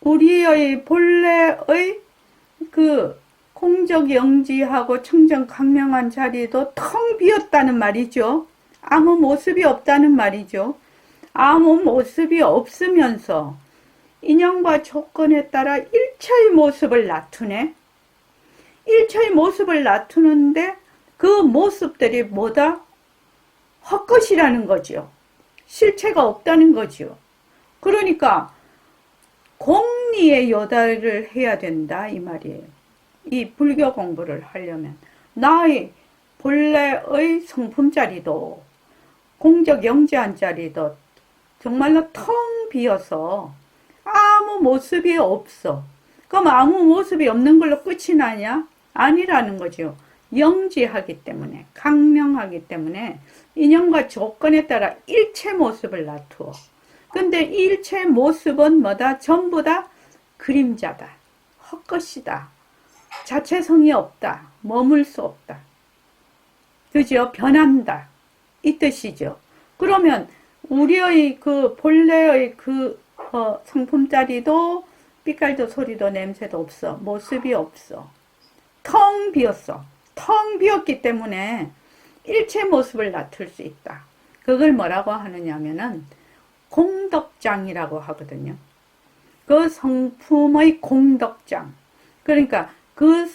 우리의 본래의 그 공적영지하고 청정강명한 자리도 텅 비었다는 말이죠. 아무 모습이 없다는 말이죠. 아무 모습이 없으면서 인연과 조건에 따라 일체의 모습을 나타내. 일체의 모습을 나타내는데 그 모습들이 뭐다? 헛것이라는 거죠. 실체가 없다는 거죠. 그러니까 공리의 요다를 해야 된다 이 말이에요. 이 불교 공부를 하려면 나의 본래의 성품자리도 공적 영지한 자리도 정말로 텅 비어서 아무 모습이 없어. 그럼 아무 모습이 없는 걸로 끝이 나냐? 아니라는 거죠. 영지하기 때문에, 강명하기 때문에 인연과 조건에 따라 일체 모습을 나투어. 근데 일체 모습은 뭐다? 전부 다 그림자다. 헛것이다. 자체성이 없다. 머물 수 없다. 그죠? 변한다. 이 뜻이죠. 그러면 우리의 그 본래의 그 성품자리도 빛깔도 소리도 냄새도 없어. 모습이 없어. 텅 비었어. 텅 비었기 때문에 일체 모습을 나툴 수 있다. 그걸 뭐라고 하느냐면은 공덕장이라고 하거든요. 그 성품의 공덕장. 그러니까 그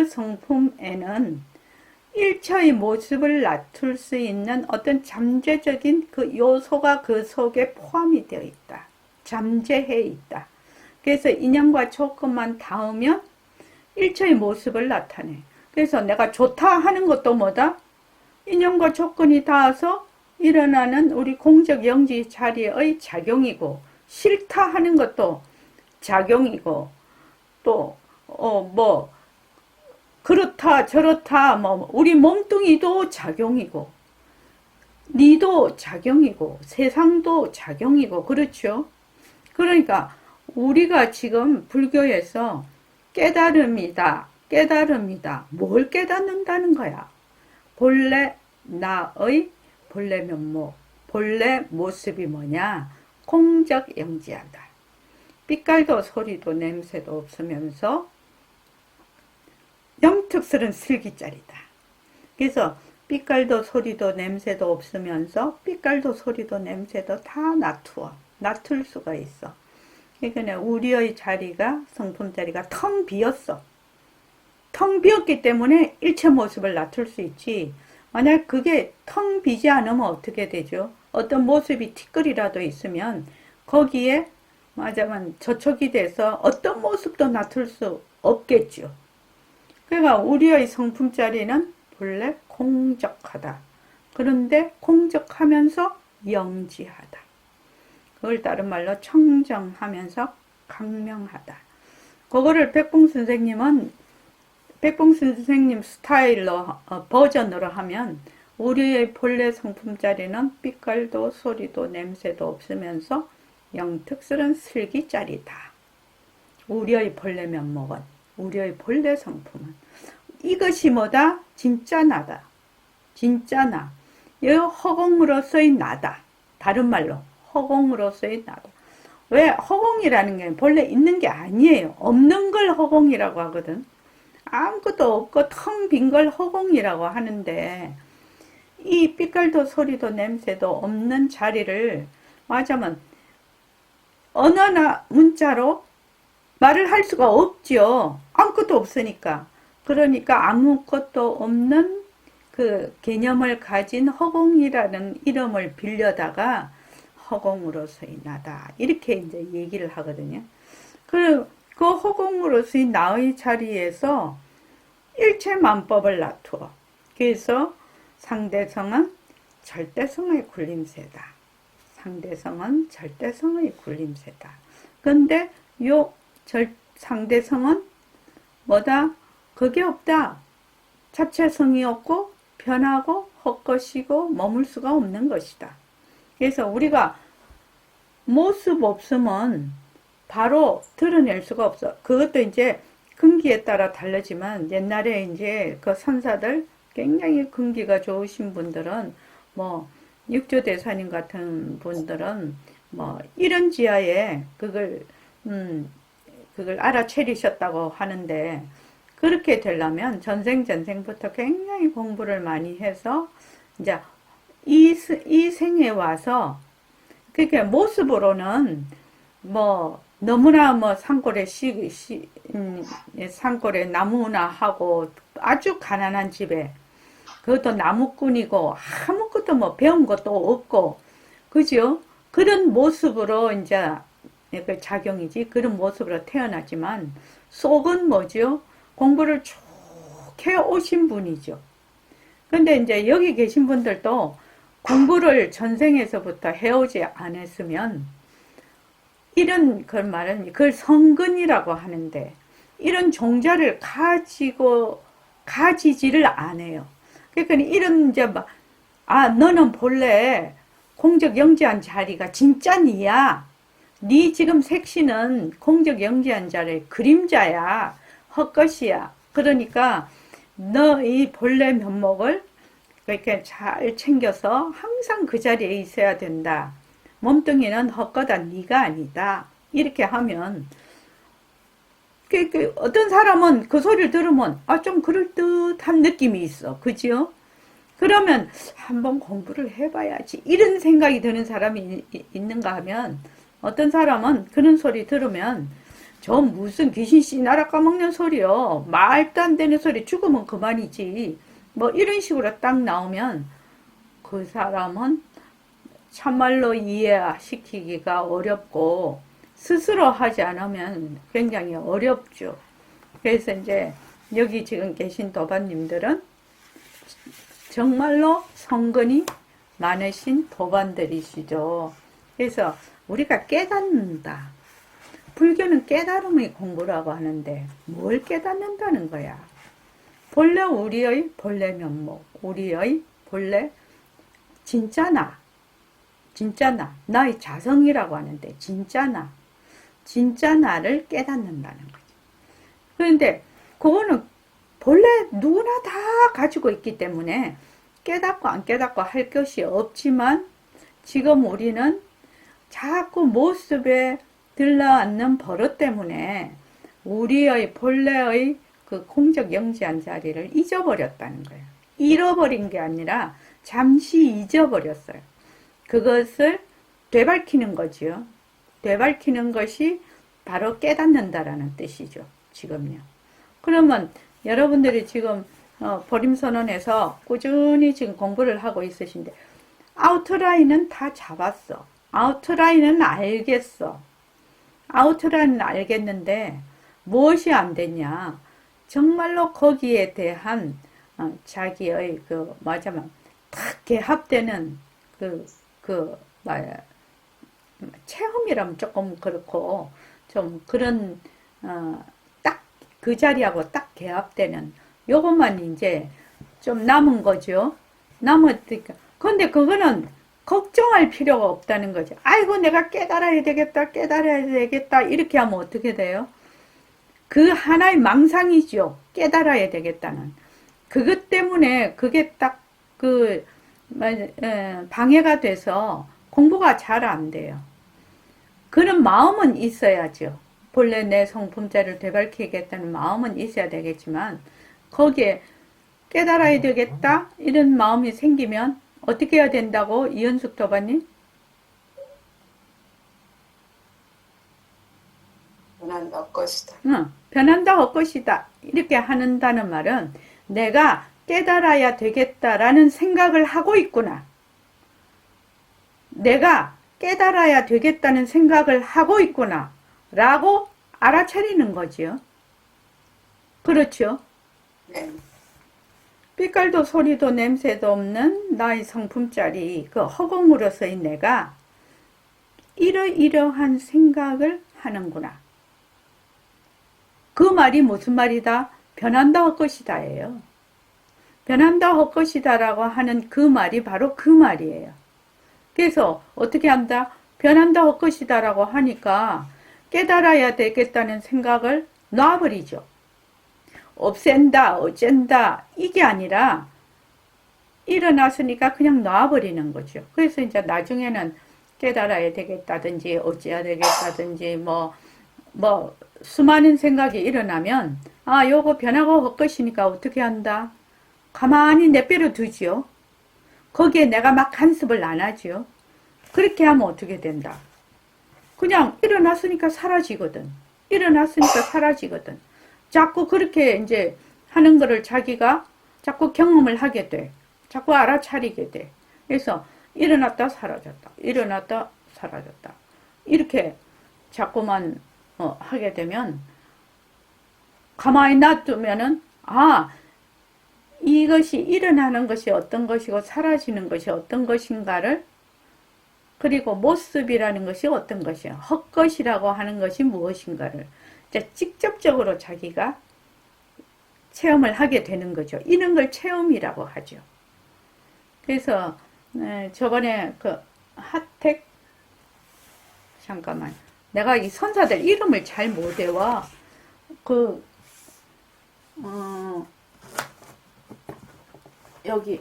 성품에는 일체의 모습을 나툴 수 있는 어떤 잠재적인 그 요소가 그 속에 포함이 되어 있다. 잠재해 있다. 그래서 인연과 조건만 닿으면 일체의 모습을 나타내. 그래서 내가 좋다 하는 것도 뭐다? 인연과 조건이 닿아서 일어나는 우리 공적 영지 자리의 작용이고, 싫다 하는 것도 작용이고, 또 그렇다 저렇다 우리 몸뚱이도 작용이고, 니도 작용이고, 세상도 작용이고, 그렇죠? 그러니까 우리가 지금 불교에서 깨달음이다. 뭘 깨닫는다는 거야? 본래 나의 본래 면목, 본래 모습이 뭐냐? 공적 영지하다. 빛깔도 소리도 냄새도 없으면서 영특스런 슬기짜리다. 그래서 빛깔도 소리도 냄새도 없으면서 빛깔도 소리도 냄새도 다 나툴 수가 있어. 그러니까 우리의 자리가, 성품 자리가 텅 비었어. 텅 비었기 때문에 일체 모습을 나툴 수 있지. 만약 그게 텅 비지 않으면 어떻게 되죠? 어떤 모습이 티끌이라도 있으면 거기에 맞아만 저촉이 돼서 어떤 모습도 나툴 수 없겠죠. 그러니까 우리의 성품 자리는 본래 공적하다. 그런데 공적하면서 영지하다. 그걸 다른 말로 청정하면서 강명하다. 그거를 백봉 선생님 스타일로 버전으로 하면 우리의 본래 성품자리는 빛깔도 소리도 냄새도 없으면서 영특스런 슬기짜리다. 우리의 본래 면목은, 우리의 본래 성품은 이것이 뭐다? 진짜 나다. 진짜 나. 이 허공으로서의 나다. 다른 말로 허공으로서의 나다. 왜? 허공이라는 게 본래 있는 게 아니에요. 없는 걸 허공이라고 하거든. 아무것도 없고 텅 빈 걸 허공이라고 하는데, 이 빛깔도 소리도 냄새도 없는 자리를 말하자면 언어나 문자로 말을 할 수가 없죠. 아무것도 없으니까. 그러니까 아무것도 없는 그 개념을 가진 허공이라는 이름을 빌려다가 허공으로서의 나다. 이렇게 이제 얘기를 하거든요. 그 허공으로서의 나의 자리에서 일체만법을 나투어. 그래서 상대성은 절대성의 굴림새다. 상대성은 절대성의 굴림새다. 근데 요 상대성은 뭐다? 그게 없다. 자체성이 없고 변하고 헛것이고 머물 수가 없는 것이다. 그래서 우리가 모습 없으면 바로 드러낼 수가 없어. 그것도 이제 근기에 따라 다르지만 옛날에 이제 그 선사들 굉장히 근기가 좋으신 분들은 육조대사님 같은 분들은 이런 지하에 그걸 그걸 알아차리셨다고 하는데, 그렇게 되려면 전생부터 굉장히 공부를 많이 해서 이제 이 생에 와서, 그게 모습으로는 뭐 너무나 뭐 산골에 나무나 하고 아주 가난한 집에, 그것도 나무꾼이고 아무것도 뭐 배운 것도 없고, 그죠? 그런 모습으로 이제 그 작용이지, 그런 모습으로 태어나지만 속은 뭐죠? 공부를 쭉 해오신 분이죠. 근데 이제 여기 계신 분들도 공부를 전생에서부터 해오지 않았으면, 이런 그 말은 그걸 성근이라고 하는데, 이런 종자를 가지지를 않아요. 그러니까 이런 이제 막, 너는 본래 공적 영지한 자리가 진짜 니야. 니 지금 색신은 공적 영지한 자리의 그림자야. 헛것이야. 그러니까 너 이 본래 면목을 이렇게 잘 챙겨서 항상 그 자리에 있어야 된다. 몸뚱이는 헛거다. 니가 아니다. 이렇게 하면, 어떤 사람은 그 소리를 들으면 좀 그럴듯한 느낌이 있어. 그죠? 그러면 한번 공부를 해봐야지, 이런 생각이 드는 사람이 있는가 하면, 어떤 사람은 그런 소리 들으면 저 무슨 귀신 씨나라 까먹는 소리요, 말도 안 되는 소리, 죽으면 그만이지, 뭐 이런 식으로 딱 나오면 그 사람은 참말로 이해시키기가 어렵고, 스스로 하지 않으면 굉장히 어렵죠. 그래서 이제 여기 지금 계신 도반님들은 정말로 성근이 많으신 도반들이시죠. 그래서 우리가 깨닫는다. 불교는 깨달음의 공부라고 하는데 뭘 깨닫는다는 거야? 본래 우리의 본래 면목, 우리의 본래 진짜 나, 나의 자성이라고 하는데 진짜 나를 깨닫는다는 거지. 그런데 그거는 본래 누구나 다 가지고 있기 때문에 깨닫고 안 깨닫고 할 것이 없지만, 지금 우리는 자꾸 모습에 들러앉는 버릇 때문에 우리의 본래의 그 공적 영지한 자리를 잊어버렸다는 거예요. 잃어버린 게 아니라 잠시 잊어버렸어요. 그것을 되밝히는 거지요. 되밝히는 것이 바로 깨닫는다라는 뜻이죠. 지금요. 그러면 여러분들이 지금 보림선언에서 꾸준히 지금 공부를 하고 있으신데, 아우트라인은 다 잡았어. 아우트라인은 알겠어. 아우트라인은 알겠는데 무엇이 안 됐냐? 정말로 거기에 대한 자기의 딱 개합되는 체험이라면 조금 그렇고, 좀 그런 딱 그 자리하고 딱 개합되는 요것만 이제 좀 남은 거죠. 남았으니까. 근데 그거는 걱정할 필요가 없다는 거죠. 아이고, 내가 깨달아야 되겠다. 이렇게 하면 어떻게 돼요? 그 하나의 망상이죠. 깨달아야 되겠다는. 그것 때문에 그게 딱 방해가 돼서 공부가 잘 안 돼요. 그런 마음은 있어야죠. 본래 내 성품자를 되밝히겠다는 마음은 있어야 되겠지만, 거기에 깨달아야 되겠다 이런 마음이 생기면 어떻게 해야 된다고, 이현숙 도반님? 변한다 헛것이다. 변한다 헛것이다. 이렇게 한다는 말은 내가 깨달아야 되겠다라는 생각을 하고 있구나. 내가 깨달아야 되겠다는 생각을 하고 있구나 라고 알아차리는 거지요. 그렇죠? 네. 빛깔도 소리도 냄새도 없는 나의 성품짜리 그 허공으로서의 내가 이러이러한 생각을 하는구나. 그 말이 무슨 말이다? 변한다 헛것이다 예요. 변한다 헛것이다 라고 하는 그 말이 바로 그 말이에요. 그래서 어떻게 한다? 변한다 헛것이다 라고 하니까 깨달아야 되겠다는 생각을 놔버리죠. 없앤다, 어쩐다 이게 아니라 일어났으니까 그냥 놔버리는 거죠. 그래서 이제 나중에는 깨달아야 되겠다든지 어찌해야 되겠다든지 뭐 뭐 수많은 생각이 일어나면 아 요거 변하고 헛것이니까 어떻게 한다? 가만히 내버려 두지요. 거기에 내가 막 간섭을 안 하지요. 그렇게 하면 어떻게 된다? 그냥 일어났으니까 사라지거든. 일어났으니까 사라지거든. 자꾸 그렇게 이제 하는 거를 자기가 자꾸 경험을 하게 돼. 자꾸 알아차리게 돼. 그래서 일어났다 사라졌다. 일어났다 사라졌다. 이렇게 자꾸만 하게 되면 가만히 놔두면은 아 이것이 일어나는 것이 어떤 것이고 사라지는 것이 어떤 것인가를 그리고 모습이라는 것이 어떤 것이야 헛것이라고 하는 것이 무엇인가를 직접적으로 자기가 체험을 하게 되는 거죠. 이런 걸 체험이라고 하죠. 그래서 저번에 그 하택 잠깐만 내가 이 선사들 이름을 잘 못 외워. 여기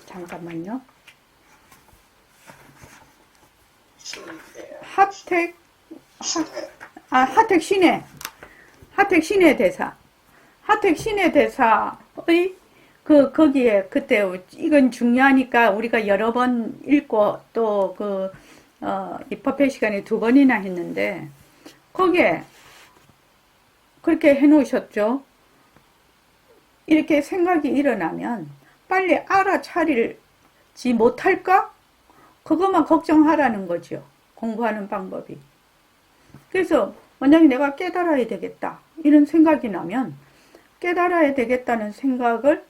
잠깐만요. 하택 신의 대사. 하택 신의 대사의 거기에 그때 이건 중요하니까 우리가 여러 번 읽고 또 입법회 시간에 2번이나 했는데 거기에 그렇게 해놓으셨죠. 이렇게 생각이 일어나면 빨리 알아차리지 못할까? 그것만 걱정하라는 거죠. 공부하는 방법이. 그래서 만약에 내가 깨달아야 되겠다 이런 생각이 나면 깨달아야 되겠다는 생각을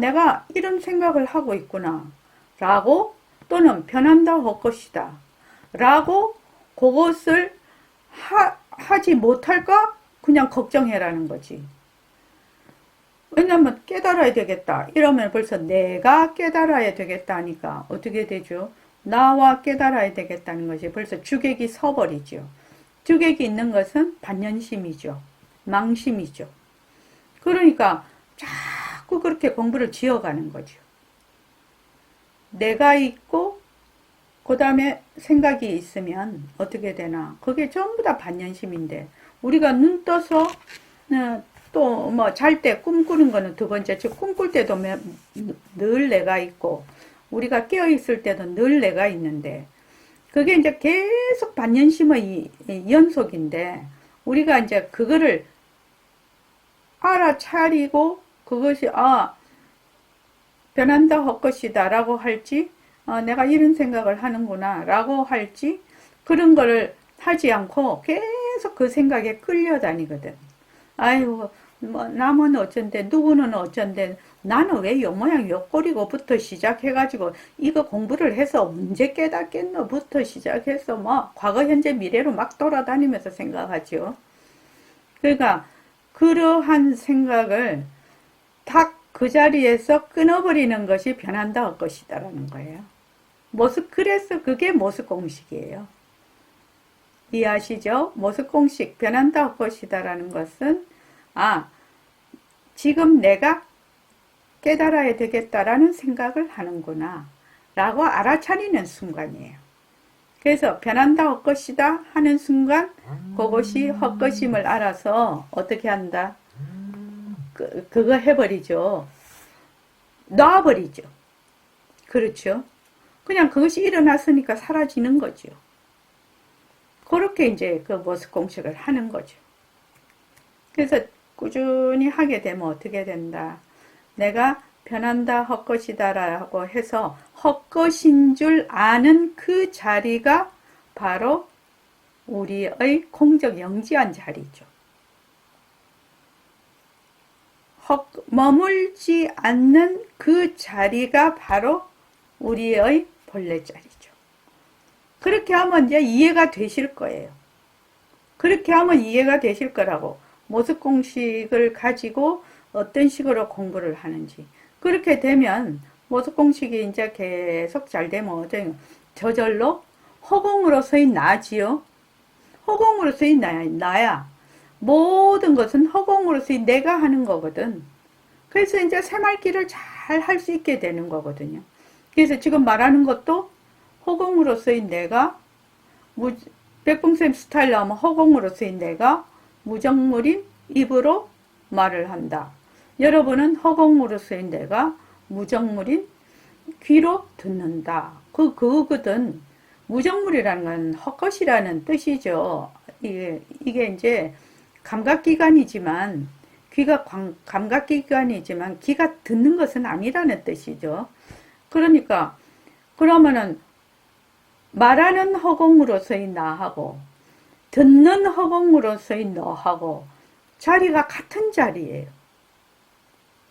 내가 이런 생각을 하고 있구나 라고 또는 변한다 헛것이다 라고 그것을 하지 못할까? 그냥 걱정해라는 거지. 왜냐면 깨달아야 되겠다 이러면 벌써 내가 깨달아야 되겠다 하니까 어떻게 되죠? 나와 깨달아야 되겠다는 것이 벌써 주객이 서버리죠. 주객이 있는 것은 반연심이죠. 망심이죠. 그러니까 자꾸 그렇게 공부를 지어가는 거죠. 내가 있고 그 다음에 생각이 있으면 어떻게 되나? 그게 전부 다 반연심인데 우리가 눈 떠서 또 뭐 잘 때 꿈꾸는 거는 두 번째. 즉 꿈꿀 때도 늘 내가 있고 우리가 깨어 있을 때도 늘 내가 있는데 그게 이제 계속 반연심의 연속인데 우리가 이제 그거를 알아차리고 그것이 변한다 헛것이다 라고 할지 내가 이런 생각을 하는구나 라고 할지 그런 거를 하지 않고 계속 그 생각에 끌려다니거든. 아이고 뭐 남은 어쩐데 누구는 어쩐데 나는 왜 요 모양 요 꼴이고부터 시작해가지고 이거 공부를 해서 언제 깨닫겠노부터 시작해서 뭐 과거 현재 미래로 막 돌아다니면서 생각하죠. 그러니까 그러한 생각을 딱 그 자리에서 끊어버리는 것이 변한다 헛것이다라는 거예요. 그래서 그게 모습공식이에요. 이해하시죠? 모습공식 변한다 헛것이다라는 것은 지금 내가 깨달아야 되겠다라는 생각을 하는구나 라고 알아차리는 순간이에요. 그래서 변한다 헛것이다 하는 순간 그것이 헛것임을 알아서 어떻게 한다? 그거 해버리죠. 놔버리죠. 그렇죠. 그냥 그것이 일어났으니까 사라지는 거죠. 그렇게 이제 그 모습공식을 하는 거죠. 그래서 꾸준히 하게 되면 어떻게 된다? 내가 변한다 헛것이다 라고 해서 헛것인 줄 아는 그 자리가 바로 우리의 공적 영지한 자리죠. 머물지 않는 그 자리가 바로 우리의 본래 자리죠. 그렇게 하면 이제 이해가 되실 거예요. 그렇게 하면 이해가 되실 거라고. 모습공식을 가지고 어떤 식으로 공부를 하는지. 그렇게 되면 모습공식이 이제 계속 잘 되면 저절로 허공으로서의 나지요. 허공으로서의 나야. 모든 것은 허공으로서의 내가 하는 거거든. 그래서 이제 새말기를 잘 할 수 있게 되는 거거든요. 그래서 지금 말하는 것도 허공으로서의 내가, 백봉쌤 스타일로 하면 허공으로서의 내가 무정물인 입으로 말을 한다. 여러분은 허공으로서의 내가 무정물인 귀로 듣는다. 그거거든. 무정물이라는 건 헛것이라는 뜻이죠. 이게 이제 감각기관이지만, 귀가 감각기관이지만, 귀가 듣는 것은 아니라는 뜻이죠. 그러니까, 그러면은, 말하는 허공으로서의 나하고, 듣는 허공으로서의 너하고, 자리가 같은 자리예요.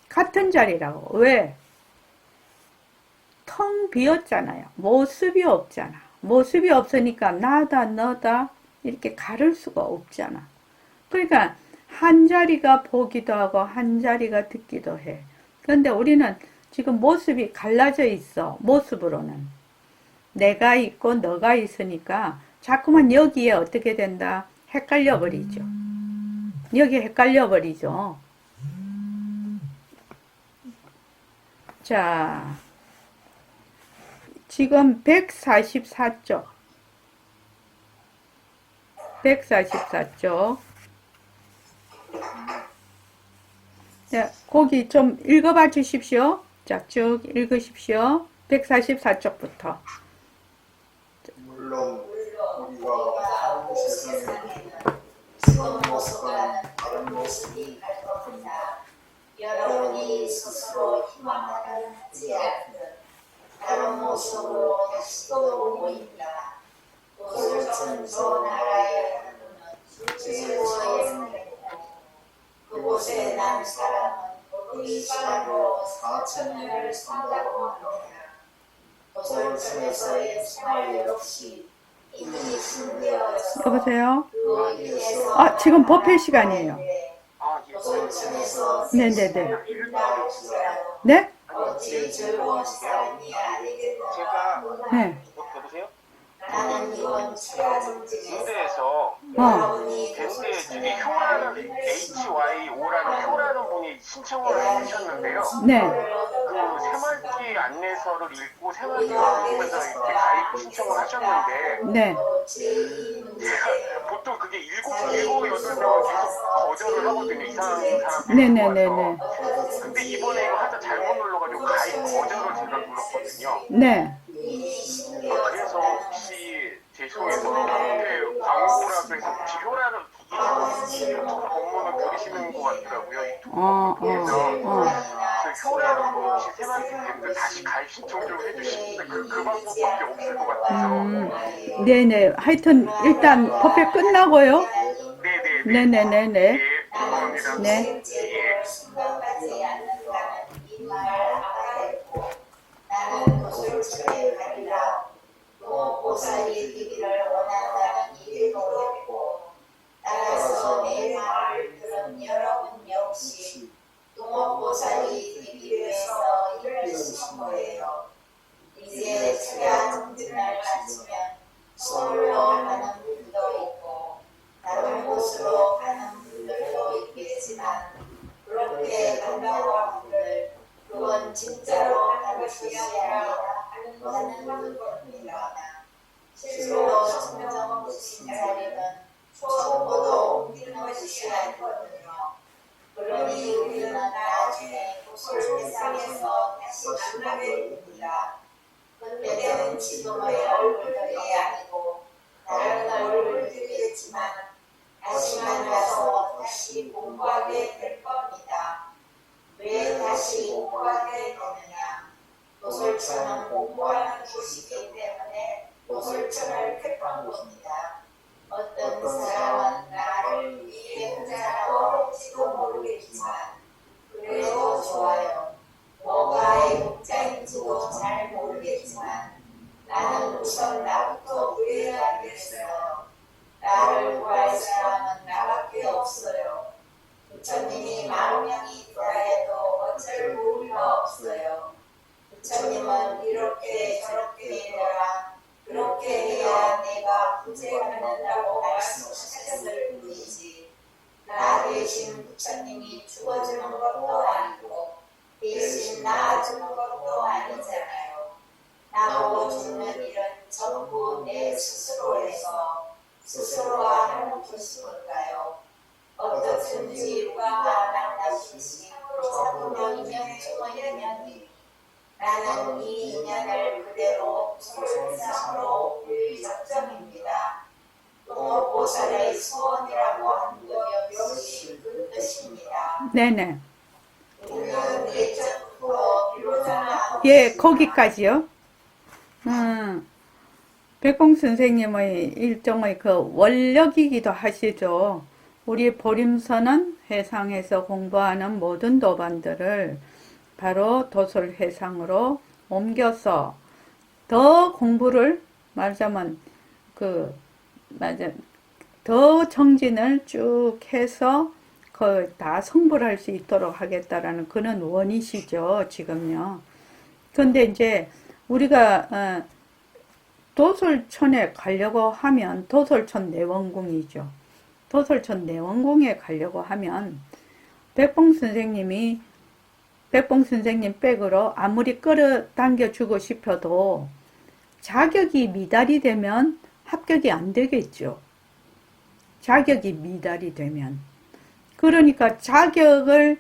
같은 자리라고. 왜? 텅 비었잖아요. 모습이 없잖아. 모습이 없으니까 나다 너다 이렇게 가를 수가 없잖아. 그러니까 한 자리가 보기도 하고 한 자리가 듣기도 해. 그런데 우리는 지금 모습이 갈라져 있어. 모습으로는. 내가 있고 너가 있으니까 자꾸만 여기에 어떻게 된다? 헷갈려 버리죠. 여기 헷갈려 버리죠. 자, 지금 144쪽. 144쪽. 자, 거기 좀 읽어봐 주십시오. 자, 쭉 읽으십시오. 144쪽부터. 물론 우리가 한 세상에는 지금 모습과는 다른 모습이 갈 겁니다. 여러분이 스스로 희망을 갖지 않듯 다른 모습으로 다시도 보입니다. 도솔천 저 나라에 하는 분은 제주어에 살겠다니 그곳에 난 사람은 우리 시간으로 4,000년을 산다고 합니다. 도솔천에서의 생활 역시 이미 신되어서 여보세요? 그 일에서 아, 지금 법회 시간이에요. 도솔천에서 네네네. 일다고 하더라도 네? 어찌 즐거운 삶이 아니겠나. 제가 네. 여보세요? 나는 이번 치아 정책에서 군대에서 여러분이 밴드에 저기 효라는 HYO라는 효라는 분이 신청을 해주셨는데요. 네. 그 새말기 안내서를 읽고 새말기를 읽으면서 이렇게 가입 신청을 하셨는데 네. 제가 보통 그게 일곱 여덟 명은 계속 거절을 하거든요. 이상한 사람들이 네네네네. 들어와서. 근데 이번에 이거 하다 잘못 눌러가지고 가입 거절을 제가 눌렀거든요. 네. 그래서 혹시 죄송해서 그때 광고라고 해서 혹시 효라는 유튜브 본문을 들으시는 것 같더라고요. 유튜브 본문에서. 그래서 효라는 분 혹시 새마을기 밴드 다시 가입 신청 좀 해주시는데 그 방법밖에 없을 것 같아서. 네네. 하여튼, 일단 법회 끝나고요. 네네네. 네네네네. 예, 감사합니다. 네. 예. 순간까지 않는다는 이 말을 알아야 했고 나는 도솔천에 가리라 동업보살이 되기를 원한다는 이유도 했고 따라서 내 말을 들은 여러분 역시 동업보살이 되기 위해서 일을 하신 거예요. 이제 제가 정진을 마치면 서울로 가는 분도 있고 다른 곳으로 가는 분들도 있겠지만 그렇게 간다고 한들 그건 진짜로 하는 것이 아니라 하는 겁니다. 실로 정정 보신 자리는 처음부터 옮기는 것이 아니거든요. 그러니 우리는 나중에 도솔 세상에서 다시 만나게 됩니다. 그때는 지금의 얼굴들이 아니고 다른 얼굴들이겠지만 다시 만나서 다시 공부하게 될 겁니다. 왜 다시 공부하게 되느냐? 도솔천은 공부하는 곳이기 때문에 도솔천을 택한 겁니다. 어떤 사람은 나를 위해 혼자라고 할지도 모르겠지만 그래도 좋아요. 뭐가 애국자인지도 잘 모르겠지만 나는 우선 나부터 구해야겠어요. 나를 구할 사람은 나밖에 없어요. 부처님이 10,000명이 있다 해도 어쩔 도리가 없어요. 부처님은 이렇게 저렇게 해라, 그렇게 해야 내가 구제받는다고 말씀하셨을 뿐이지 나 대신 부처님이 죽어주는 것도 아니고 대신 낳아주는 것도 아니잖아요. 나는 이 인연을 그대로 소설상으로 올릴 작정입니다. 또 보살의 소원이라고 하는 역시 그 뜻입니다. 네네. 우리는 예전부터 비로자나 예, 거기까지요. 백봉 선생님의 일종의 그 원력이기도 하시죠. 우리 보림선은 회상에서 공부하는 모든 도반들을 바로 도솔회상으로 옮겨서 더 공부를 말하자면 더 정진을 쭉 해서 다 성불할 수 있도록 하겠다라는 그런 원이시죠, 지금요. 근데 이제 우리가 도솔촌에 가려고 하면 도솔촌 내원궁이죠. 도솔촌 내원궁에 가려고 하면 백봉 선생님 백으로 아무리 끌어당겨 주고 싶어도 자격이 미달이 되면 합격이 안 되겠죠. 자격이 미달이 되면. 그러니까 자격을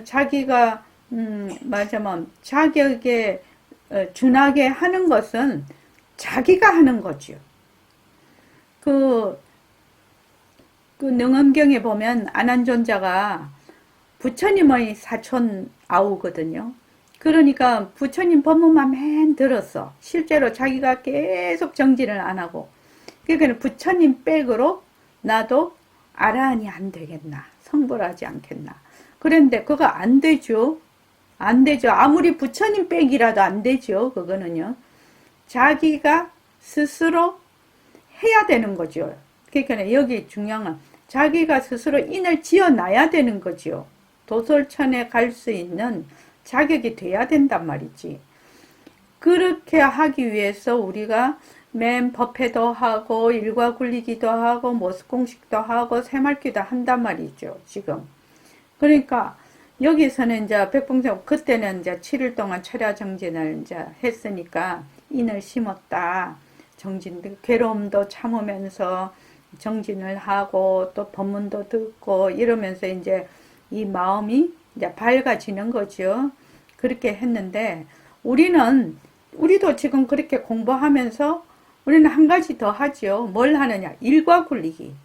자기가 말하자면 자격에 준하게 하는 것은 자기가 하는 거죠. 그 능엄경에 보면 안한존자가 부처님의 사촌 아우거든요. 그러니까 부처님 법문만 맨 들었어. 실제로 자기가 계속 정진을 안 하고. 그러니까 부처님 백으로 나도 아라한이 안 되겠나. 성불하지 않겠나. 그런데 그거 안 되죠. 안 되죠. 아무리 부처님 백이라도 안 되죠. 그거는요. 자기가 스스로 해야 되는 거죠. 그러니까 여기 중요한 건 자기가 스스로 인을 지어놔야 되는 거죠. 도솔천에 갈 수 있는 자격이 돼야 된단 말이지. 그렇게 하기 위해서 우리가 맨 법회도 하고 일과 굴리기도 하고 모습공식도 하고 새말기도 한단 말이죠. 지금. 그러니까 여기서는 이제 백봉생 그때는 이제 7일 동안 철야 정진을 이제 했으니까 인을 심었다. 정진 괴로움도 참으면서 정진을 하고 또 법문도 듣고 이러면서 이제 이 마음이 이제 밝아지는 거죠. 그렇게 했는데 우리도 지금 그렇게 공부하면서 우리는 한 가지 더 하죠. 뭘 하느냐? 일과 굴리기.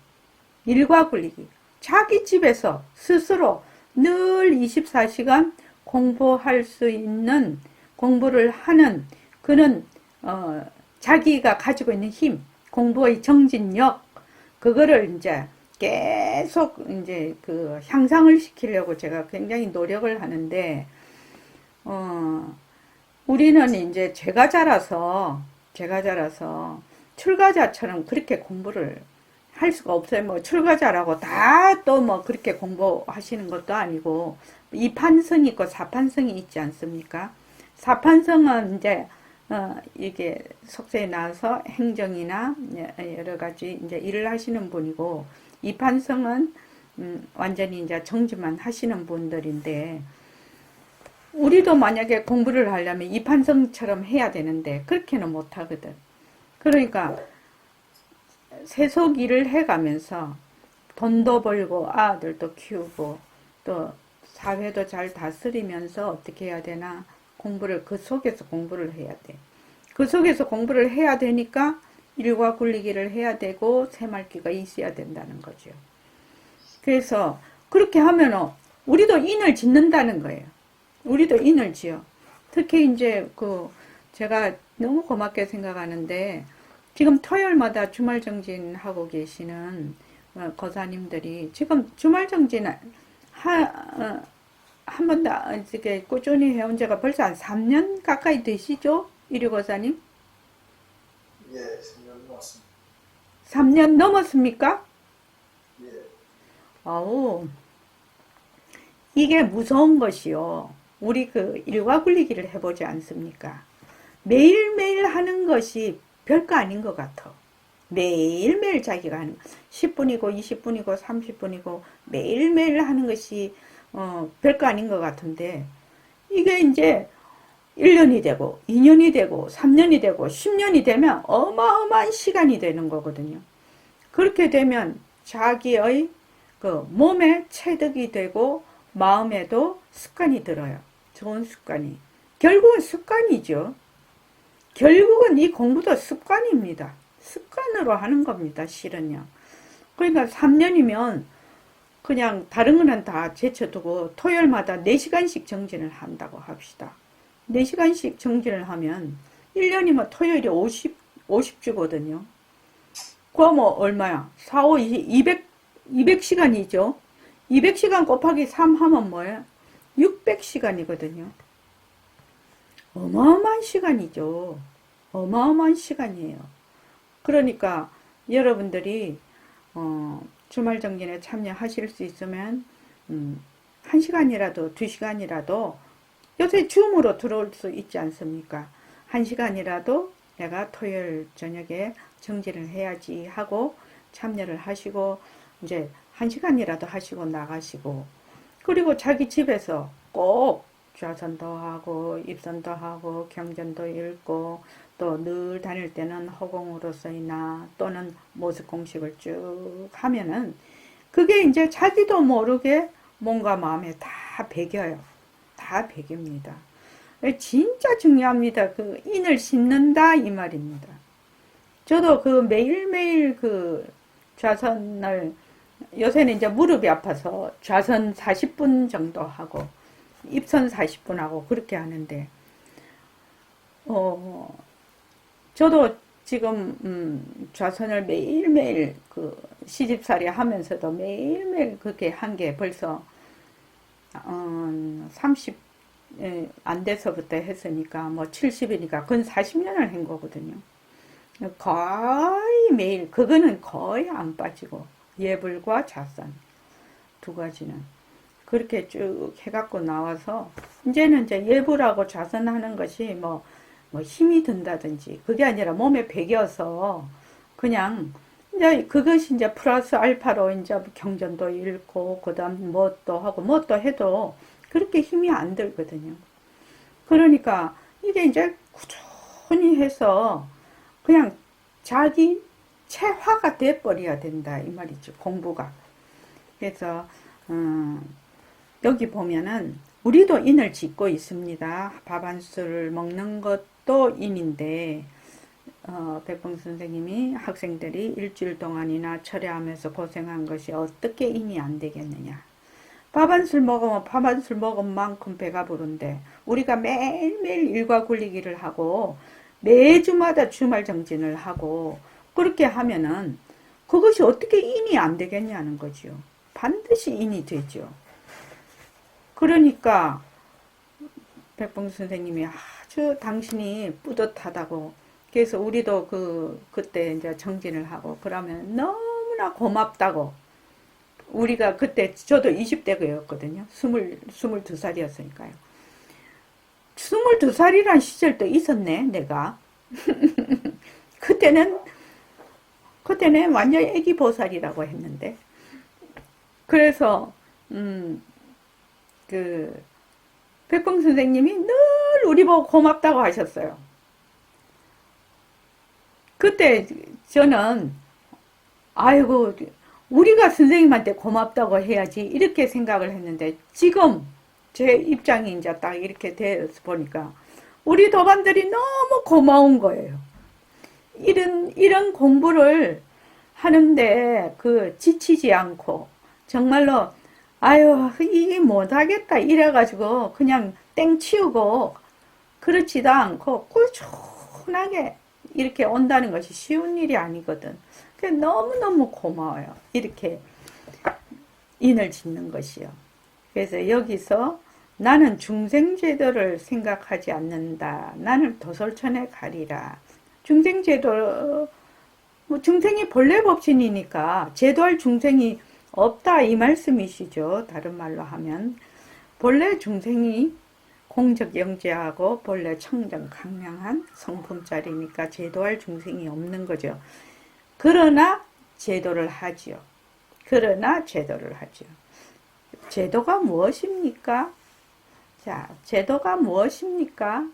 일과 굴리기. 자기 집에서 스스로 늘 24시간 공부할 수 있는 공부를 하는 그는 자기가 가지고 있는 힘, 공부의 정진력 그거를 이제 계속 이제 그 향상을 시키려고 제가 굉장히 노력을 하는데 우리는 이제 제가 자라서 출가자처럼 그렇게 공부를 할 수가 없어요. 뭐 출가자라고 다 또 뭐 그렇게 공부하시는 것도 아니고 이판성이 있고 사판성이 있지 않습니까? 사판성은 이제 이게 속세에 나와서 행정이나 여러 가지 이제 일을 하시는 분이고 이판성은 완전히 이제 정지만 하시는 분들인데 우리도 만약에 공부를 하려면 이판성처럼 해야 되는데 그렇게는 못 하거든. 그러니까 세속 일을 해가면서 돈도 벌고 아들도 키우고 또 사회도 잘 다스리면서 어떻게 해야 되나 공부를 그 속에서 공부를 해야 돼. 그 속에서 공부를 해야 되니까 일과 굴리기를 해야 되고 새말기가 있어야 된다는 거죠. 그래서 그렇게 하면 우리도 인을 짓는다는 거예요. 우리도 인을 지어. 특히 이제 제가 너무 고맙게 생각하는데 지금 토요일마다 주말정진하고 계시는 거사님들이 지금 주말정진 한 번도 이렇게 꾸준히 해온 지가 벌써 한 3년 가까이 되시죠? 이류거사님? 예, 3년 넘었습니다. 3년 넘었습니까? 예. 아우, 이게 무서운 것이요. 우리 일과 굴리기를 해보지 않습니까? 매일매일 하는 것이 별거 아닌 것 같아. 매일매일 자기가 하는 10분이고 20분이고 30분이고 매일매일 하는 것이 별거 아닌 것 같은데 이게 이제 1년이 되고 2년이 되고 3년이 되고 10년이 되면 어마어마한 시간이 되는 거거든요. 그렇게 되면 자기의 몸에 체득이 되고 마음에도 습관이 들어요. 좋은 습관이. 결국은 습관이죠. 결국은 이 공부도 습관입니다. 습관으로 하는 겁니다, 실은요. 그러니까 3년이면 그냥 다른 거는 다 제쳐두고 토요일마다 4시간씩 정진을 한다고 합시다. 4시간씩 정진을 하면 1년이면 토요일이 50주거든요. 그거 뭐 얼마야? 4, 5, 200시간이죠. 200시간 곱하기 3 하면 뭐예요? 600시간이거든요. 어마어마한 시간이죠. 어마어마한 시간이에요. 그러니까 여러분들이 주말 정진에 참여하실 수 있으면 1시간이라도 2시간이라도 요새 줌으로 들어올 수 있지 않습니까? 1시간이라도 내가 토요일 저녁에 정진을 해야지 하고 참여를 하시고 이제 1시간이라도 하시고 나가시고, 그리고 자기 집에서 꼭 좌선도 하고 입선도 하고 경전도 읽고 또 늘 다닐 때는 허공으로서이나 또는 모습 공식을 쭉 하면은 그게 이제 자기도 모르게 뭔가 마음에 다 배겨요. 다 배깁니다. 진짜 중요합니다. 그 인을 심는다 이 말입니다. 저도 그 매일매일 그 좌선을, 요새는 이제 무릎이 아파서 좌선 40분 정도 하고 입선 40분 하고 그렇게 하는데, 저도 지금 좌선을 매일매일 그 시집살이 하면서도 매일매일 그렇게 한 게 벌써 30 안 돼서부터 했으니까 뭐 70이니까 그건 40년을 한 거거든요. 거의 매일, 그거는 거의 안 빠지고 예불과 좌선 두 가지는 그렇게 쭉 해갖고 나와서 이제는 이제 예불하고 좌선하는 것이 뭐 힘이 든다든지 그게 아니라 몸에 배겨서 그냥 이제 그것이 이제 플러스 알파로 이제 경전도 읽고 그다음 뭣도 하고 뭣도 해도 그렇게 힘이 안 들거든요. 그러니까 이게 이제 꾸준히 해서 그냥 자기 체화가 돼버려야 된다 이 말이죠, 공부가. 그래서 여기 보면은 우리도 인을 짓고 있습니다. 밥 한 술 먹는 것도 인인데 백봉 선생님이 학생들이 일주일 동안이나 철회하면서 고생한 것이 어떻게 인이 안 되겠느냐. 밥 한 술 먹으면 밥 한 술 먹은 만큼 배가 부른데 우리가 매일매일 일과 굴리기를 하고 매주마다 주말 정진을 하고 그렇게 하면은 그것이 어떻게 인이 안 되겠냐는 거죠. 반드시 인이 되죠. 그러니까 백봉 선생님이 아주 당신이 뿌듯하다고, 그래서 우리도 그때 이제 정진을 하고 그러면 너무나 고맙다고. 우리가 그때 저도 20대였거든요. 22살이었으니까요. 22살이란 시절도 있었네, 내가. 그때는 완전 애기 보살이라고 했는데. 그래서 백봉 선생님이 늘 우리 보고 고맙다고 하셨어요. 그때 저는 아이고 우리가 선생님한테 고맙다고 해야지 이렇게 생각을 했는데 지금 제 입장이 이제 딱 이렇게 돼서 보니까 우리 도반들이 너무 고마운 거예요. 이런 공부를 하는데 지치지 않고 정말로 아유 이게 못하겠다 이래가지고 그냥 땡 치우고 그렇지도 않고 꾸준하게 이렇게 온다는 것이 쉬운 일이 아니거든. 그래서 너무너무 고마워요. 이렇게 인을 짓는 것이요. 그래서 여기서 나는 중생제도를 생각하지 않는다. 나는 도솔천에 가리라. 중생제도, 중생이 본래 법신이니까 제도할 중생이 없다 이 말씀이시죠. 다른 말로 하면 본래 중생이 공적 영재하고 본래 청정 강량한 성품짜리니까 제도할 중생이 없는 거죠. 그러나 제도를 하지요. 제도가 무엇입니까? 자, 제도가 무엇입니까?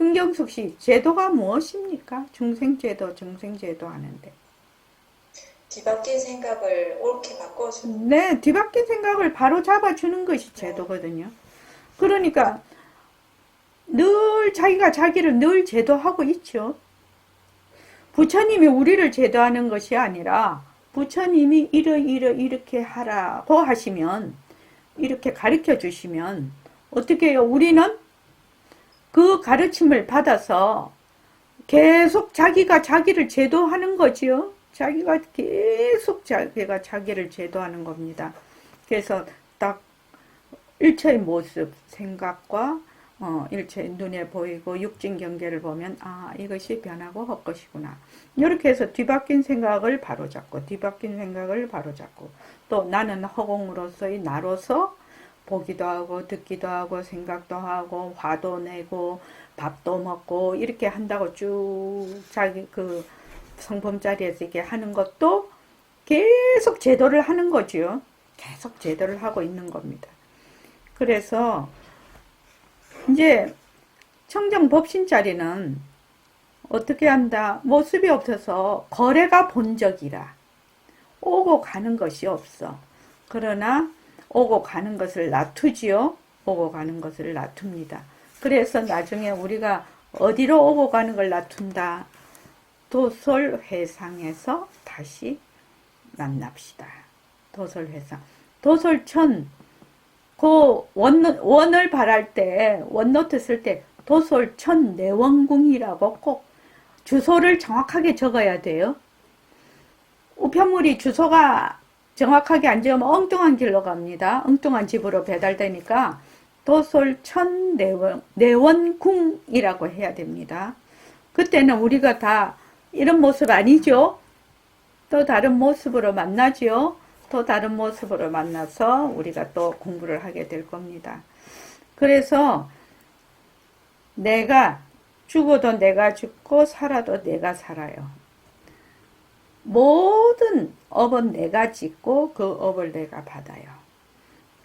은경숙 씨, 제도가 무엇입니까? 중생제도 하는데. 뒤바뀐 생각을 옳게 바꿔주는. 네, 뒤바뀐 생각을 바로 잡아주는 것이 제도거든요. 그러니까 늘 자기가 자기를 늘 제도하고 있죠. 부처님이 우리를 제도하는 것이 아니라 부처님이 이렇게 하라고 하시면, 이렇게 가르쳐 주시면 어떻게 해요? 우리는 그 가르침을 받아서 계속 자기가 자기를 제도하는 거지요. 자기가 계속 자기가 자기를 제도하는 겁니다. 그래서 딱 일체의 모습, 생각과 일체의 눈에 보이고 육진 경계를 보면 아, 이것이 변하고 헛것이구나. 이렇게 해서 뒤바뀐 생각을 바로잡고, 뒤바뀐 생각을 바로잡고, 또 나는 허공으로서의 나로서 보기도 하고 듣기도 하고 생각도 하고 화도 내고 밥도 먹고 이렇게 한다고 쭉 자기 그 성품 자리에서 이렇게 하는 것도 계속 제도를 하는 거지요. 계속 제도를 하고 있는 겁니다. 그래서 이제 청정법신 자리는 어떻게 한다? 모습이 없어서 거래가 본적이라 오고 가는 것이 없어. 그러나 오고 가는 것을 놔두지요. 오고 가는 것을 놔둡니다. 그래서 나중에 우리가 어디로 오고 가는 걸 놔둔다? 도솔회상에서 다시 만납시다. 도솔회상. 도솔천, 그 원을 발할 때, 원노트 쓸 때 도솔천 내원궁이라고 꼭 주소를 정확하게 적어야 돼요. 우편물이 주소가 정확하게 안 적으면 엉뚱한 길로 갑니다. 엉뚱한 집으로 배달되니까 도솔천 내원궁이라고 해야 됩니다. 그때는 우리가 다 이런 모습 아니죠? 또 다른 모습으로 만나죠? 또 다른 모습으로 만나서 우리가 또 공부를 하게 될 겁니다. 그래서 내가 죽어도 내가 죽고 살아도 내가 살아요. 모든 업은 내가 짓고 그 업을 내가 받아요.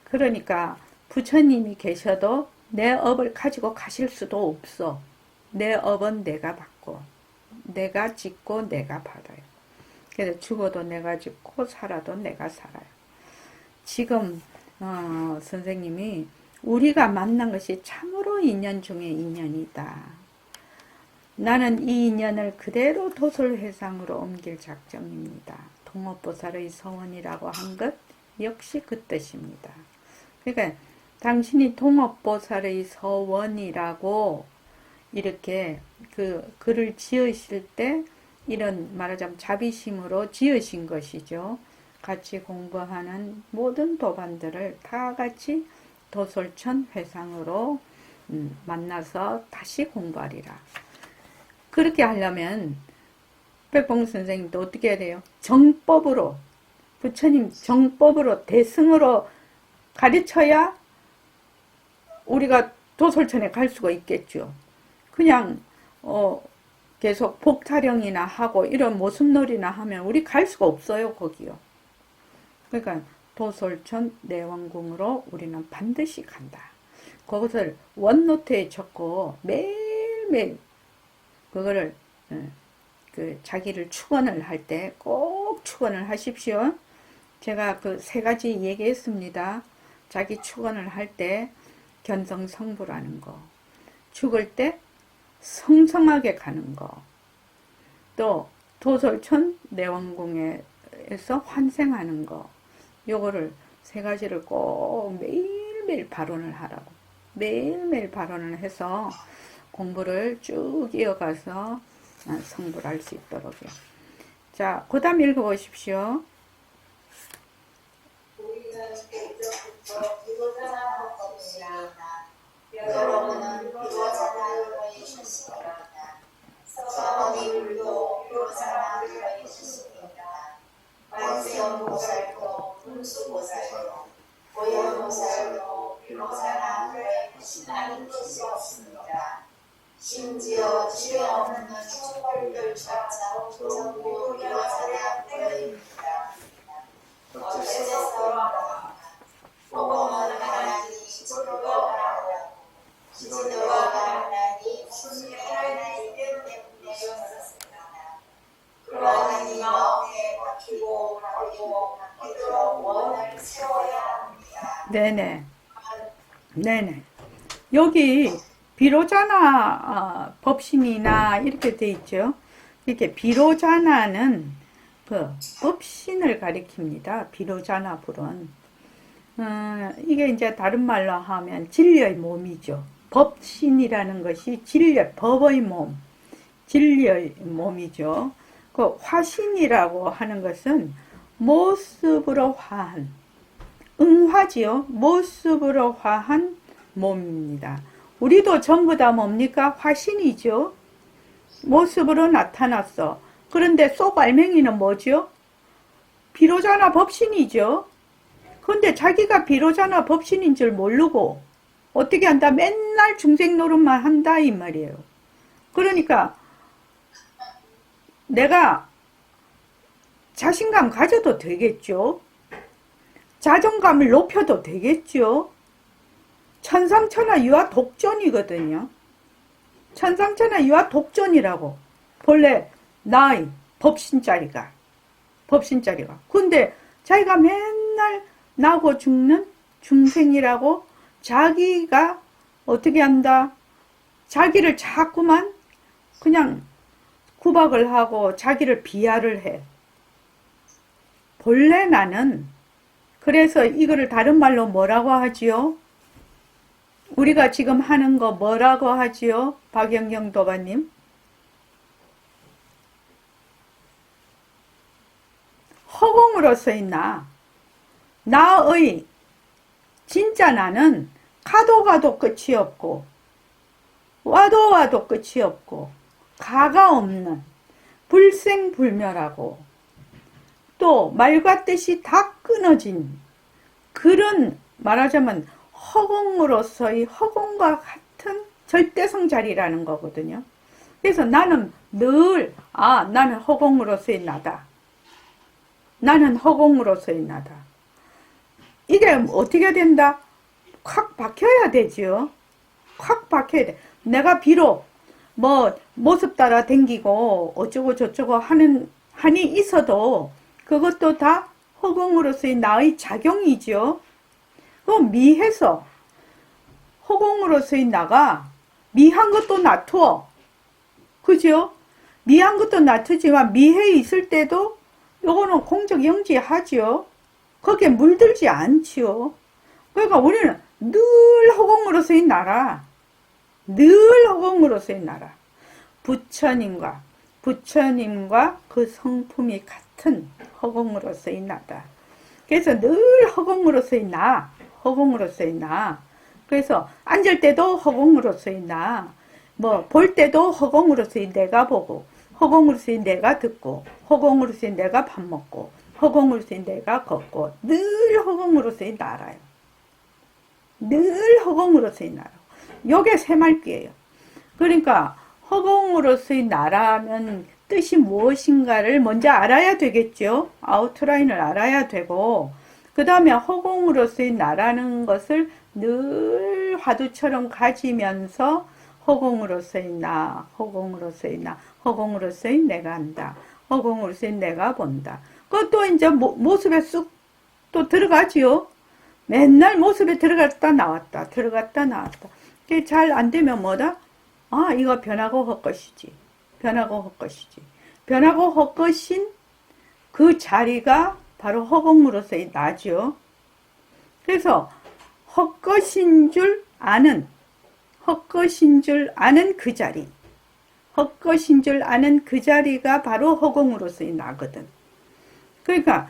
그러니까 부처님이 계셔도 내 업을 가지고 가실 수도 없어. 내 업은 내가 받고 내가 짓고 내가 받아요. 그래서 죽어도 내가 죽고 살아도 내가 살아요. 지금 선생님이 우리가 만난 것이 참으로 인연 중에 인연이다. 나는 이 인연을 그대로 도솔회상으로 옮길 작정입니다. 동업보살의 서원이라고 한 것 역시 그 뜻입니다. 그러니까 당신이 동업보살의 서원이라고 이렇게 그 글을 지으실 때 이런 말하자면 자비심으로 지으신 것이죠. 같이 공부하는 모든 도반들을 다 같이 도솔천 회상으로 만나서 다시 공부하리라. 그렇게 하려면 백봉 선생님도 어떻게 해야 돼요? 정법으로, 부처님 정법으로 대승으로 가르쳐야 우리가 도솔천에 갈 수가 있겠죠. 그냥 계속 복타령이나 하고 이런 모습놀이나 하면 우리 갈 수가 없어요. 거기요. 그러니까 도솔천 내원궁으로 우리는 반드시 간다. 그것을 원노트에 적고 매일매일 그거를 그 자기를 축원을 할 때 꼭 축원을 하십시오. 제가 그 세 가지 얘기했습니다. 자기 축원을 할 때 견성성불하는 거, 죽을 때 성성하게 가는 거, 또 도솔천 내원궁에서 환생하는 거, 요거를 세 가지를 꼭 매일매일 발언을 하라고. 매일매일 발언을 해서 공부를 쭉 이어가서 성불할 수 있도록요. 자, 그 다음 읽어보십시오. 우리는 개인적부터 비로자나 법이라. 여러분은 비로자나 되셨습니다. 서머니물도 비로자나 되셨습니다. 관세음보살도 분수보살도 고연보살도 비로자나 되신다는 뜻이 없습니다. 심지어 지혜 없는 초벌들조차 전부 비로자나 되어입니다. 어째서 복음은 하나님 지도가 하나고 지도가 하나님 순수의 하나님 때문에 보내셨습니다. 그러니 마음에 박히고 바뀌고 바뀌도록 원을 세워야 합니다. 네네. 네네. 여기 비로자나 법신이나 이렇게 돼 있죠. 이렇게 비로자나는 그 법신을 가리킵니다. 비로자나 불은. 이게 이제 다른 말로 하면 진리의 몸이죠. 법신이라는 것이 진리, 법의 몸, 진리의 몸이죠. 그 화신이라고 하는 것은 모습으로 화한, 응화지요. 모습으로 화한 몸입니다. 우리도 전부 다 뭡니까? 화신이죠. 모습으로 나타났어. 그런데 속 알맹이는 뭐죠? 비로자나 법신이죠. 그런데 자기가 비로자나 법신인 줄 모르고 어떻게 한다? 맨날 중생 노릇만 한다 이 말이에요. 그러니까 내가 자신감 가져도 되겠죠. 자존감을 높여도 되겠죠. 천상천하 유아 독존이거든요. 천상천하 유아 독존이라고. 본래 나의 법신자리가. 근데 자기가 맨날 나고 죽는 중생이라고 자기가 어떻게 한다? 자기를 자꾸만 그냥 구박을 하고 자기를 비하를 해. 본래 나는 그래서 이거를 다른 말로 뭐라고 하지요? 우리가 지금 하는 거 뭐라고 하지요? 박영경 도바님. 허공으로서의 나. 나의 진짜 나는 가도 끝이 없고 와도 끝이 없고 가가 없는 불생불멸하고 또 말과 뜻이 다 끊어진 그런 말하자면 허공으로서의 허공과 같은 절대성 자리라는 거거든요. 그래서 나는 늘 나는 허공으로서의 나다. 나는 허공으로서의 나다. 이게 어떻게 된다? 확 박혀야 되죠. 확 박혀야 돼. 내가 비록 뭐 모습 따라 댕기고 어쩌고 저쩌고 한이 있어도 그것도 다 허공으로서의 나의 작용이죠. 그럼 미해서 허공으로서의 나가 미한 것도 놔두어. 그죠? 미한 것도 놔두지만 미해 있을 때도 요거는 공적영지하죠. 거기에 물들지 않지요. 그러니까 우리는 늘 허공으로서의 나라. 늘 허공으로서의 나라. 부처님과 그 성품이 같은 허공으로서의 나다. 그래서 늘 허공으로서의 나. 그래서 앉을 때도 허공으로서의 나. 뭐 볼 때도 허공으로서의 내가 보고 허공으로서의 내가 듣고 허공으로서의 내가 밥 먹고 허공으로서의 내가 걷고 늘 허공으로서의 나라요. 늘 허공으로서의 나라. 요게 새말귀예요. 그러니까 허공으로서의 나라면 뜻이 무엇인가를 먼저 알아야 되겠죠. 아웃라인을 알아야 되고 그 다음에 허공으로서의 나라는 것을 늘 화두처럼 가지면서 허공으로서의 나, 허공으로서의 내가 한다. 허공으로서의 내가 본다. 그것도 이제 모습에 쑥 또 들어가지요. 맨날 모습에 들어갔다 나왔다. 그게 잘 안 되면 뭐다? 이거 변하고 헛것이지. 변하고 헛것인 그 자리가 바로 허공으로서의 나죠. 그래서 헛것인 줄 아는 그 자리. 헛것인 줄 아는 그 자리가 바로 허공으로서의 나거든. 그러니까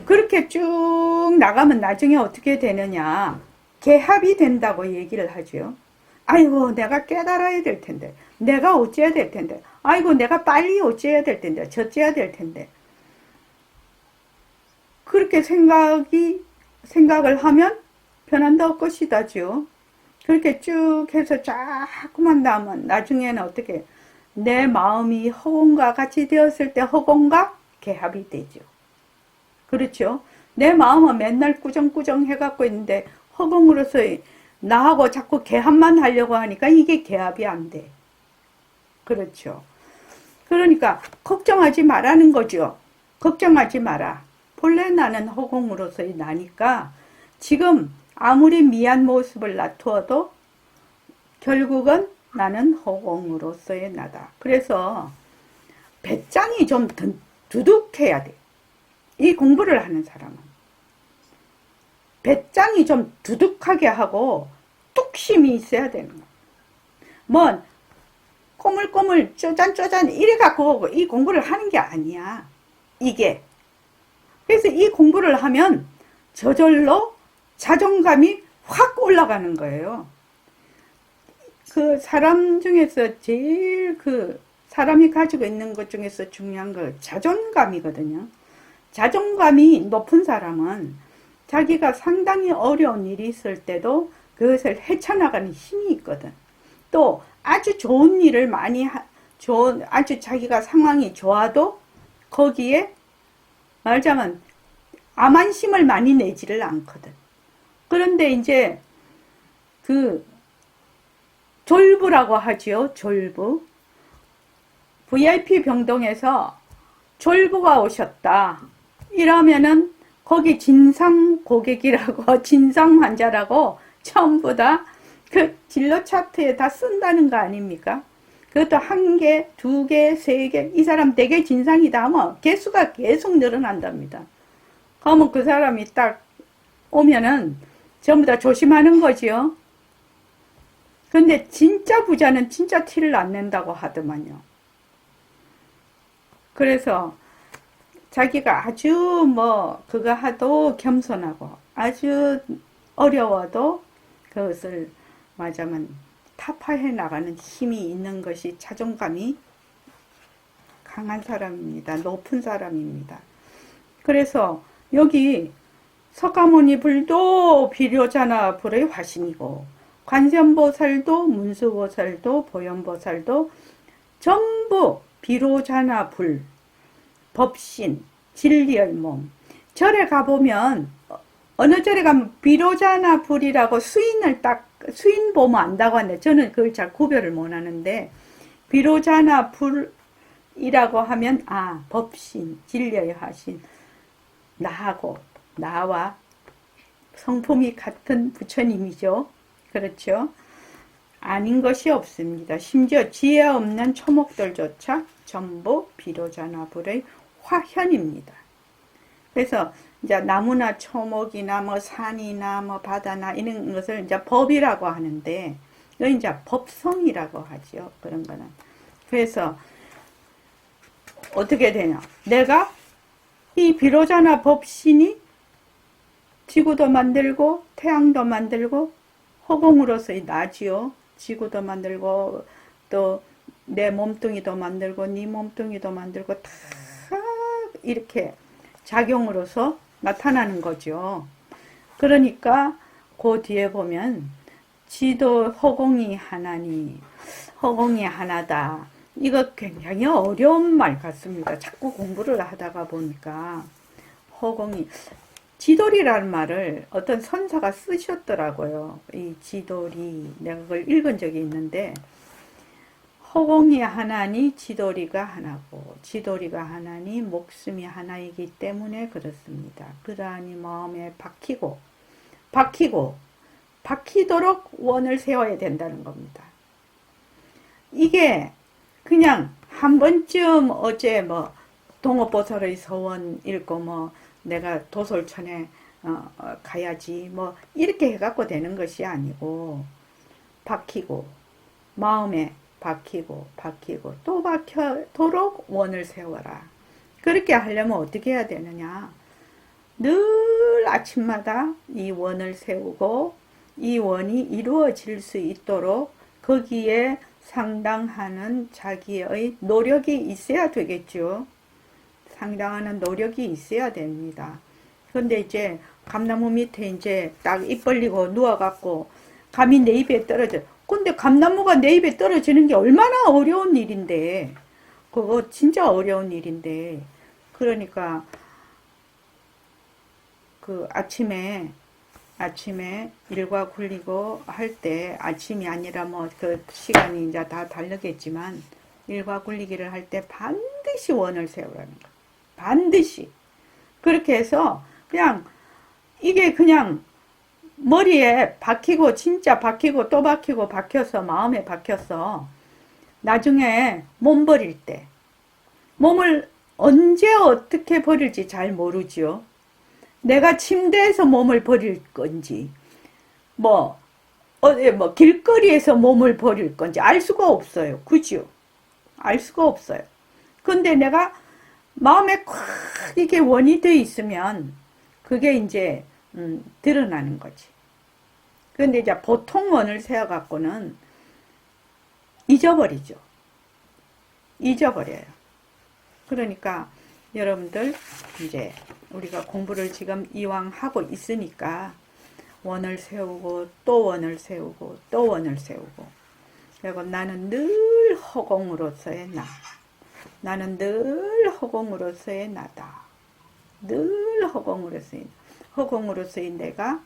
그렇게 쭉 나가면 나중에 어떻게 되느냐. 개합이 된다고 얘기를 하죠. 아이고 내가 깨달아야 될 텐데. 내가 어째야 될 텐데. 아이고 내가 빨리 어째야 될 텐데. 저째야 될 텐데. 그렇게 생각을 하면 변한다고 것이다죠. 그렇게 쭉 해서 자꾸만 나면 나중에는 어떻게 내 마음이 허공과 같이 되었을 때 허공과 개합이 되죠. 그렇죠. 내 마음은 맨날 꾸정꾸정 해갖고 있는데 허공으로서의 나하고 자꾸 개합만 하려고 하니까 이게 개합이 안 돼. 그렇죠. 그러니까 걱정하지 말라는 거죠. 걱정하지 마라. 본래 나는 허공으로서의 나니까 지금 아무리 미한 모습을 놔두어도 결국은 나는 허공으로서의 나다. 그래서 배짱이 좀 두둑해야 돼. 이 공부를 하는 사람은. 배짱이 좀 두둑하게 하고 뚝심이 있어야 되는 거야. 뭐 꼬물꼬물 쪼잔쪼잔 이래갖고 이 공부를 하는 게 아니야. 이게. 그래서 이 공부를 하면 저절로 자존감이 확 올라가는 거예요. 그 사람 중에서 제일 사람이 가지고 있는 것 중에서 중요한 거 자존감이거든요. 자존감이 높은 사람은 자기가 상당히 어려운 일이 있을 때도 그것을 헤쳐나가는 힘이 있거든. 또 아주 좋은 일을 아주 자기가 상황이 좋아도 거기에 말하자면 암안심을 많이 내지를 않거든. 그런데 이제 졸부라고 하지요. 졸부. VIP 병동에서 졸부가 오셨다. 이러면은 거기 진상 고객이라고 진상 환자라고 전부 다 그 진로 차트에 다 쓴다는 거 아닙니까? 그것도 1개, 2개, 3개 이 사람 되게 진상이다 하면 개수가 계속 늘어난답니다. 그러면 그 사람이 딱 오면은 전부 다 조심하는 거지요. 근데 진짜 부자는 진짜 티를 안 낸다고 하더만요. 그래서 자기가 아주 그거 하도 겸손하고 아주 어려워도 그것을 말하자면 타파해 나가는 힘이 있는 것이 자존감이 강한 사람입니다. 높은 사람입니다. 그래서 여기 석가모니 불도 비료자나 불의 화신이고 관세음보살도 문수보살도 보현보살도 전부 비로자나 불, 법신, 진리의 몸. 절에 가보면 어느 절에 가면 비로자나 불이라고 수인 보면 안다고 하는데 저는 그걸 잘 구별을 못 하는데 비로자나 불이라고 하면 법신, 진리의 화신, 나와 성품이 같은 부처님이죠. 그렇죠? 아닌 것이 없습니다. 심지어 지혜 없는 초목들조차 전부 비로자나 불의 화현입니다. 그래서 이제 나무나 초목이나 산이나 바다나 이런 것을 이제 법이라고 하는데 이건 이제 법성이라고 하죠. 그런 거는. 그래서 어떻게 되냐? 내가 이 비로자나 법신이 지구도 만들고 태양도 만들고 허공으로서의 나지요. 지구도 만들고 또 내 몸뚱이도 만들고 네 몸뚱이도 만들고 다 이렇게 작용으로서 나타나는 거죠. 그러니까 그 뒤에 보면 지도 허공이 하나니 허공이 하나다. 이거 굉장히 어려운 말 같습니다. 자꾸 공부를 하다가 보니까 허공이 지돌이라는 말을 어떤 선사가 쓰셨더라고요. 이 지돌이 내가 그걸 읽은 적이 있는데 허공이 하나니 지돌이가 하나고 지돌이가 하나니 목숨이 하나이기 때문에 그렇습니다. 그러하니 마음에 박히도록 원을 세워야 된다는 겁니다. 이게 그냥 한 번쯤 어제 동업보살의 서원 읽고 내가 도솔천에 가야지 이렇게 해갖고 되는 것이 아니고 마음에 박히고 또 박혀도록 원을 세워라. 그렇게 하려면 어떻게 해야 되느냐? 늘 아침마다 이 원을 세우고 이 원이 이루어질 수 있도록 거기에 상당하는 자기의 노력이 있어야 되겠죠. 상당하는 노력이 있어야 됩니다. 그런데 이제 감나무 밑에 이제 딱 입 벌리고 누워갖고 감이 내 입에 떨어져. 근데 감나무가 내 입에 떨어지는 게 얼마나 어려운 일인데. 그거 진짜 어려운 일인데. 그러니까 아침에 일과 굴리고 할 때 아침이 아니라 그 시간이 이제 다 다르겠지만 일과 굴리기를 할 때 반드시 원을 세우라는 거. 반드시. 그렇게 해서 그냥 이게 그냥 머리에 박히고 진짜 박히고 또 박히고 박혀서 마음에 박혀서 나중에 몸 버릴 때 몸을 언제 어떻게 버릴지 잘 모르지요. 내가 침대에서 몸을 버릴 건지 길거리에서 몸을 버릴 건지 알 수가 없어요. 그죠? 알 수가 없어요. 근데 내가 마음에 콱 이게 원이 돼 있으면 그게 이제 드러나는 거지. 근데 이제 보통 원을 세워갖고는 잊어버리죠. 잊어버려요. 그러니까 여러분들 이제 우리가 공부를 지금 이왕 하고 있으니까 원을 세우고 또 원을 세우고 또 원을 세우고, 그리고 나는 늘 허공으로서의 나, 나는 늘 허공으로서의 나다, 늘 허공으로서의 내가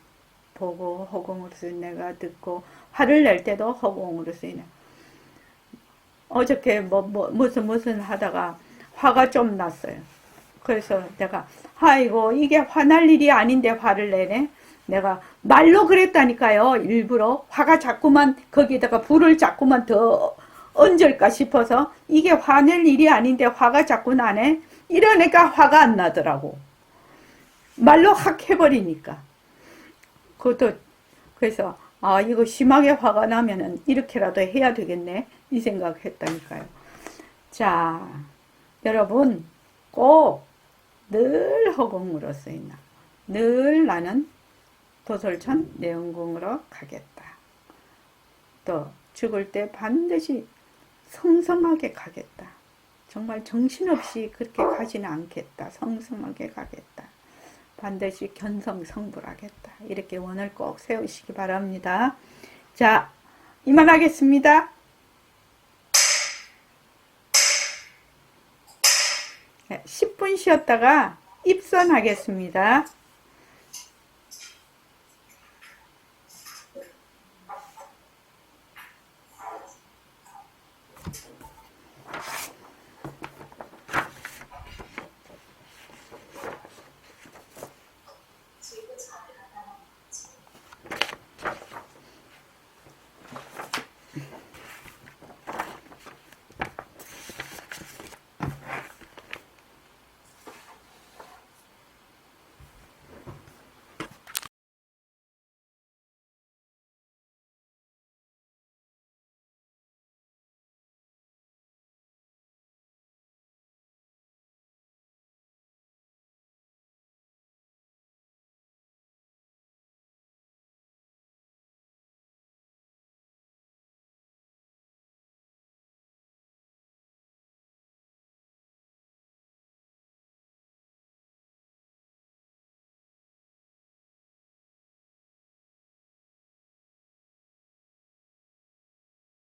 보고 허공으로서의 내가 듣고, 화를 낼 때도 허공으로서의 나. 어저께 무슨 하다가 화가 좀 났어요. 그래서 내가 아이고 이게 화날 일이 아닌데 화를 내네. 내가 말로 그랬다니까요. 일부러 화가 자꾸만 거기다가 불을 자꾸만 더 얹을까 싶어서 이게 화낼 일이 아닌데 화가 자꾸 나네. 이러니까 화가 안 나더라고. 말로 확 해버리니까. 그것도 그래서 이거 심하게 화가 나면은 이렇게라도 해야 되겠네 이 생각했다니까요. 자, 여러분 꼭 늘 허공으로서의 나, 늘 나는 도솔천 내원궁으로 가겠다. 또 죽을 때 반드시 성성하게 가겠다. 정말 정신없이 그렇게 가지는 않겠다. 성성하게 가겠다. 반드시 견성성불하겠다. 이렇게 원을 꼭 세우시기 바랍니다. 자, 이만하겠습니다. 10분 쉬었다가 입선하겠습니다.